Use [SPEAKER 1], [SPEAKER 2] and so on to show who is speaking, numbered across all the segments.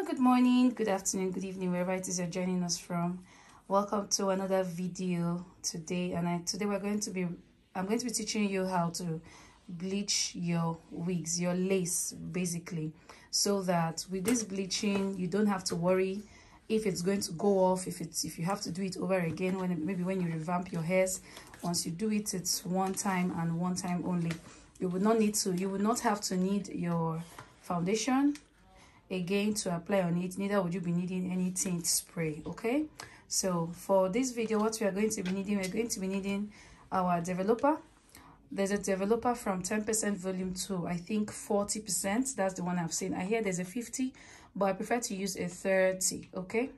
[SPEAKER 1] Good morning, good afternoon, good evening, wherever it is you're joining us from. Welcome to another video today. And today I'm going to be teaching you how to bleach your wigs, your lace, basically, so that with this bleaching you don't have to worry if it's going to go off, if you have to do it over again when you revamp your hairs. Once you do it, it's one time and one time only. You would not have to need your foundation again to apply on it, neither would you be needing any tint spray. Okay, so for this video, what we are going to be needing, we're going to be needing our developer. There's a developer from 10% volume to I think 40%. That's the one I've seen. I hear there's a 50, but I prefer to use a 30. Okay,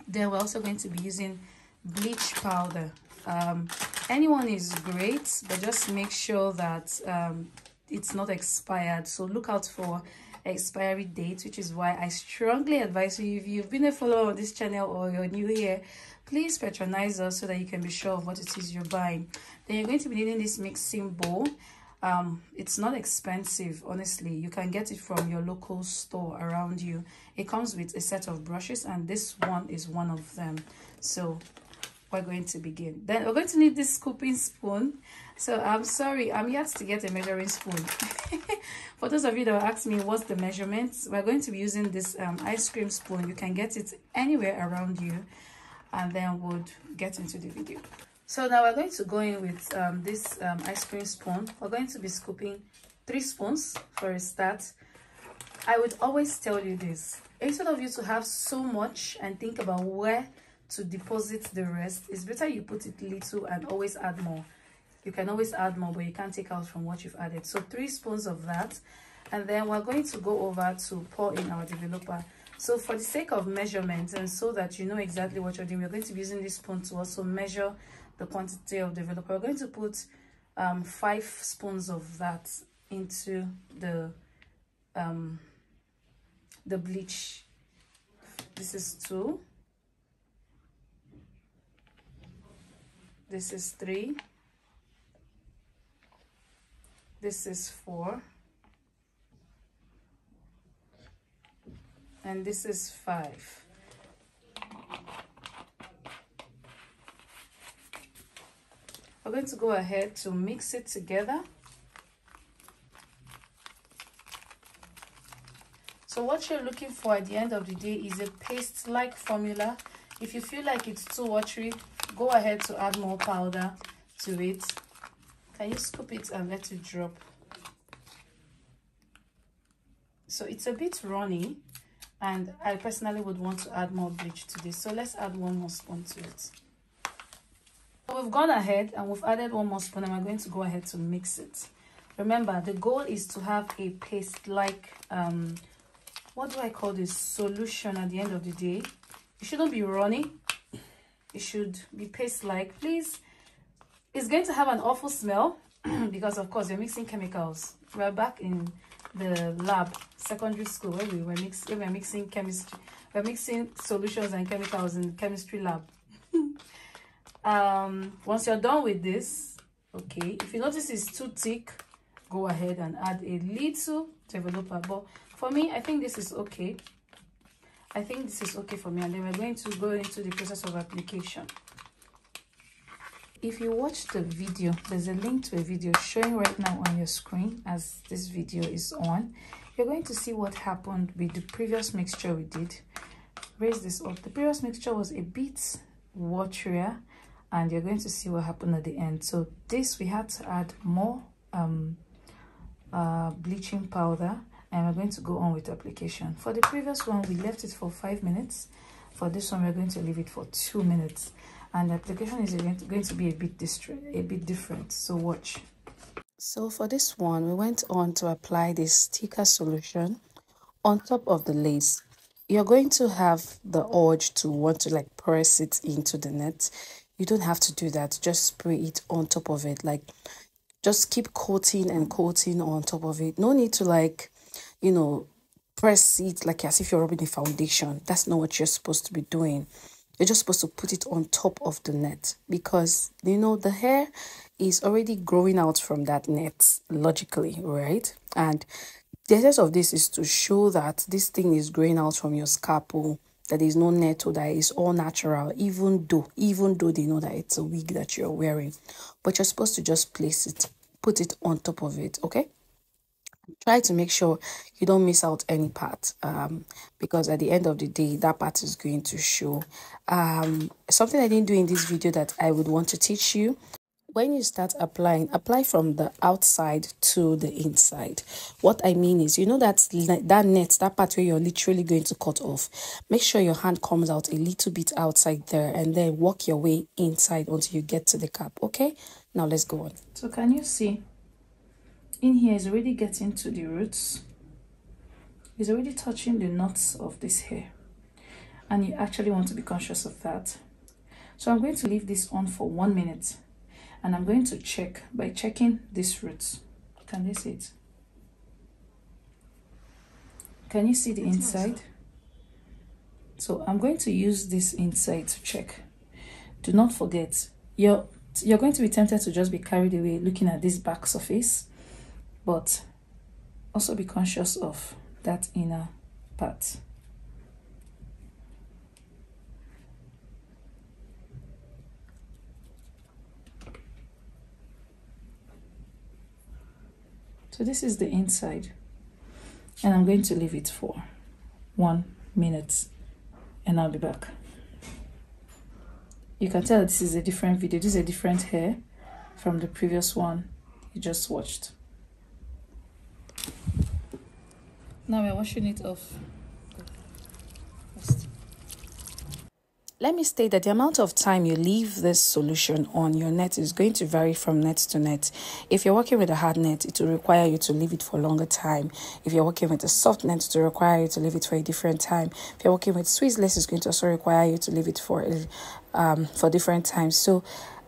[SPEAKER 1] then we're also going to be using bleach powder. Anyone is great, but just make sure that it's not expired. So look out for expiry date, which is why I strongly advise you, if you've been a follower on this channel or you're new here, please patronize us so that you can be sure of what it is you're buying. Then you're going to be needing this mixing bowl. It's not expensive, honestly. You can get it from your local store around you. It comes with a set of brushes, and this one is one of them. So we're going to begin. Then we're going to need this scooping spoon. So I'm sorry, I'm yet to get a measuring spoon. For those of you that ask me what's the measurements, we're going to be using this ice cream spoon. You can get it anywhere around you, and then we'll get into the video. So now we're going to go in with this ice cream spoon. We're going to be scooping 3 spoons for a start. I would always tell you this, instead of you to have so much and think about where to deposit the rest, it's better you put it little and always add more. You can always add more, but you can't take out from what you've added. So 3 spoons of that, and then we're going to go over to pour in our developer. So for the sake of measurement, and so that you know exactly what you're doing, we're going to be using this spoon to also measure the quantity of developer. We're going to put 5 spoons of that into the bleach. This is 2. This is 3. This is 4. And this is 5. We're going to go ahead to mix it together. So what you're looking for at the end of the day is a paste-like formula. If you feel like it's too watery, go ahead to add more powder to it. Can you scoop it and let it drop? So it's a bit runny, and I personally would want to add more bleach to this. So let's add 1 more spoon to it. So we've gone ahead and we've added 1 more spoon, and we're going to go ahead to mix it. Remember, the goal is to have a paste-like, what do I call this, solution at the end of the day. It shouldn't be runny. It should be paste-like. Please, it's going to have an awful smell because, of course, you're mixing chemicals. We're back in the lab, secondary school, where we're mixing chemistry. We're mixing solutions and chemicals in the chemistry lab. Once you're done with this, okay, if you notice it's too thick, go ahead and add a little developer. But for me, I think this is okay. I think this is okay for me, and then we're going to go into the process of application. If you watch the video, there's a link to a video showing right now on your screen as this video is on. You're going to see what happened with the previous mixture we did. Raise this up. The previous mixture was a bit waterier, and you're going to see what happened at the end. So this, we had to add more bleaching powder, and we're going to go on with the application. For the previous one, we left it for 5 minutes. For this one, we're going to leave it for 2 minutes, and the application is going to be a bit different. So watch. So for this one, we went on to apply this sticker solution on top of the lace. You're going to have the urge to want to like press it into the net. You don't have to do that. Just spray it on top of it. Like, just keep coating and coating on top of it. No need to, like, you know, press it like as if you're rubbing a foundation. That's not what you're supposed to be doing. You're just supposed to put it on top of the net, because, you know, the hair is already growing out from that net, logically, right? And The essence of this is to show that this thing is growing out from your scalp, that there is no net, or that it's all natural, even though they know that it's a wig that you're wearing. But you're supposed to just place it, put it on top of it, okay? Try to make sure you don't miss out any part, because at the end of the day, that part is going to show. Something I didn't do in this video that I would want to teach you: when you start applying, apply from the outside to the inside. What I mean is, you know, that net, that part where you're literally going to cut off, make sure your hand comes out a little bit outside there, and then work your way inside until you get to the cap. Okay, now let's go on. So can you see in here is already getting to the roots, it's already touching the knots of this hair, and you actually want to be conscious of that. So I'm going to leave this on for 1 minute, and I'm going to check by checking these roots. Can they see it? Can you see the inside? So I'm going to use this inside to check. Do not forget, you're going to be tempted to just be carried away looking at this back surface, but also be conscious of that inner part. So this is the inside, and I'm going to leave it for 1 minute, and I'll be back. You can tell this is a different video. This is a different hair from the previous one you just watched. Now we're washing it off. Let me state that the amount of time you leave this solution on your net is going to vary from net to net. If you're working with a hard net, it will require you to leave it for a longer time. If you're working with a soft net, it will require you to leave it for a different time. If you're working with Swizzless, it's going to also require you to leave it for different times. So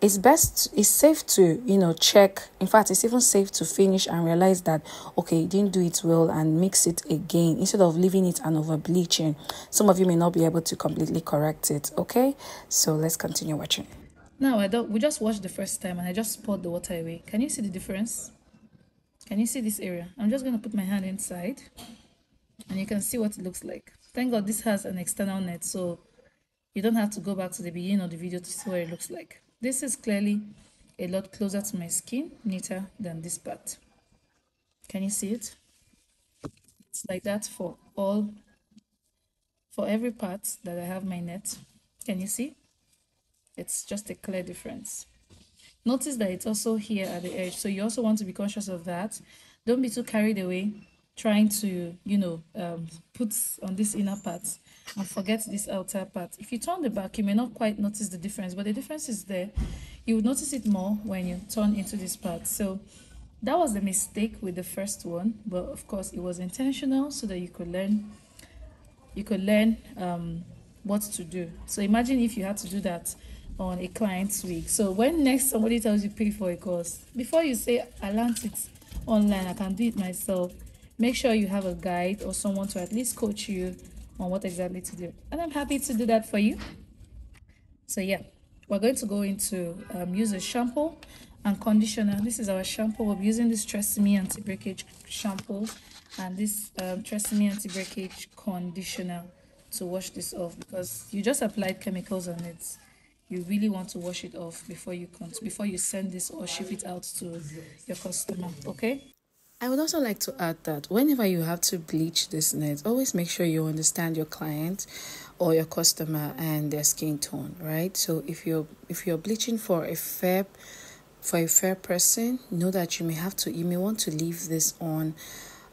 [SPEAKER 1] it's safe to, you know, check. In fact, it's even safe to finish and realize that, okay, you didn't do it well, and mix it again instead of leaving it and over bleaching. Some of you may not be able to completely correct it. Okay, so let's continue watching. Now we just washed the first time, and I just poured the water away. Can you see the difference? Can you see this area? I'm just going to put my hand inside, and you can see what it looks like. Thank God this has an external net, so you don't have to go back to the beginning of the video to see what it looks like. This is clearly a lot closer to my skin, neater than this part. Can you see it? It's like that for every part that I have my net. Can you see? It's just a clear difference. Notice that it's also here at the edge, so you also want to be conscious of that. Don't be too carried away trying to, you know, put on this inner part and forget this outer part. If you turn the back, you may not quite notice the difference, but the difference is there. You will notice it more when you turn into this part. So that was the mistake with the first one, but of course it was intentional so that you could learn what to do. So imagine if you had to do that on a client's wig. So when next somebody tells you pay for a course, before you say I learned it online, I can do it myself, make sure you have a guide or someone to at least coach you on what exactly to do, and I'm happy to do that for you. So yeah, we're going to go into use a shampoo and conditioner. This is our shampoo. We'll be using this Tresemme anti-breakage shampoo and this Tresemme anti-breakage conditioner to wash this off, because you just applied chemicals on it. You really want to wash it off before you send this or ship it out to your customer. Okay, I would also like to add that whenever you have to bleach this net, always make sure you understand your client or your customer and their skin tone, right? So if you're bleaching for a fair person, know that you may want to leave this on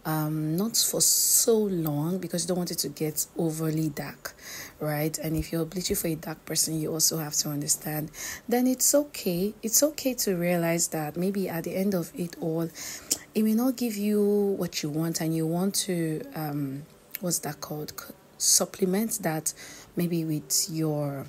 [SPEAKER 1] not for so long, because you don't want it to get overly dark, right? And if you're bleaching for a dark person, you also have to understand then it's okay to realize that maybe at the end of it all, it may not give you what you want, and you want to what's that called, supplement that maybe with your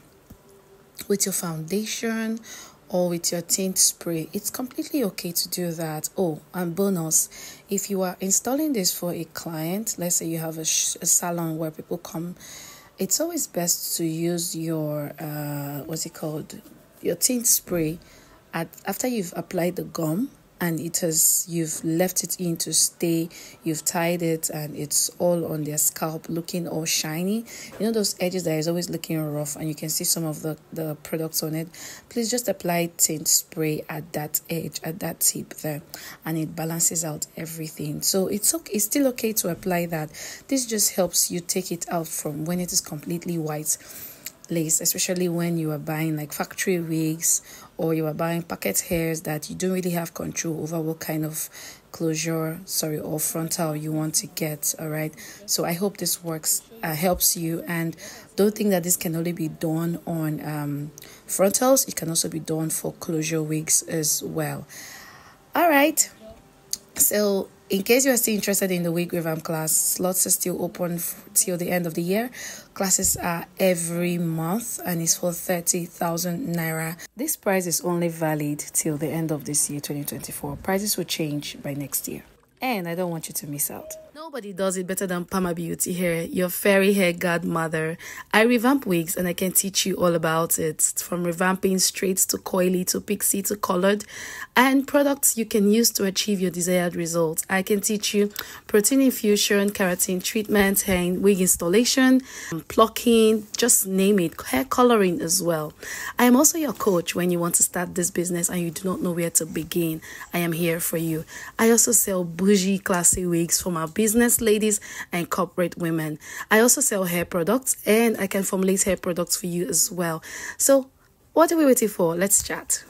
[SPEAKER 1] foundation or with your tint spray. It's completely okay to do that. Oh, and bonus, if you are installing this for a client, let's say you have a salon where people come, it's always best to use your your tint spray after you've applied the gum. and you've left it in to stay, you've tied it, and it's all on their scalp looking all shiny. You know those edges that is always looking rough, and you can see some of the products on it. Please just apply tint spray at that edge, at that tip there, and it balances out everything. So it's still okay to apply that. This just helps you take it out from when it is completely white lace, especially when you are buying like factory wigs, or you are buying packet hairs that you don't really have control over what kind of closure or frontal you want to get. All right, so I hope this works, helps you, and don't think that this can only be done on frontals. It can also be done for closure wigs as well. All right, so in case you are still interested in the wig revamp class, slots are still open till the end of the year. Classes are every month and it's for 30,000 naira. This price is only valid till the end of this year, 2024. Prices will change by next year, and I don't want you to miss out. Nobody does it better than Pama Beauty here, your fairy hair godmother. I revamp wigs and I can teach you all about it, from revamping straight to coily to pixie to colored, and products you can use to achieve your desired results. I can teach you protein infusion, keratin treatment, hair wig installation, plucking, just name it, hair coloring as well. I am also your coach when you want to start this business and you do not know where to begin. I am here for you. I also sell bougie classy wigs for my business ladies and corporate women. I also sell hair products, and I can formulate hair products for you as well. So what are we waiting for? Let's chat.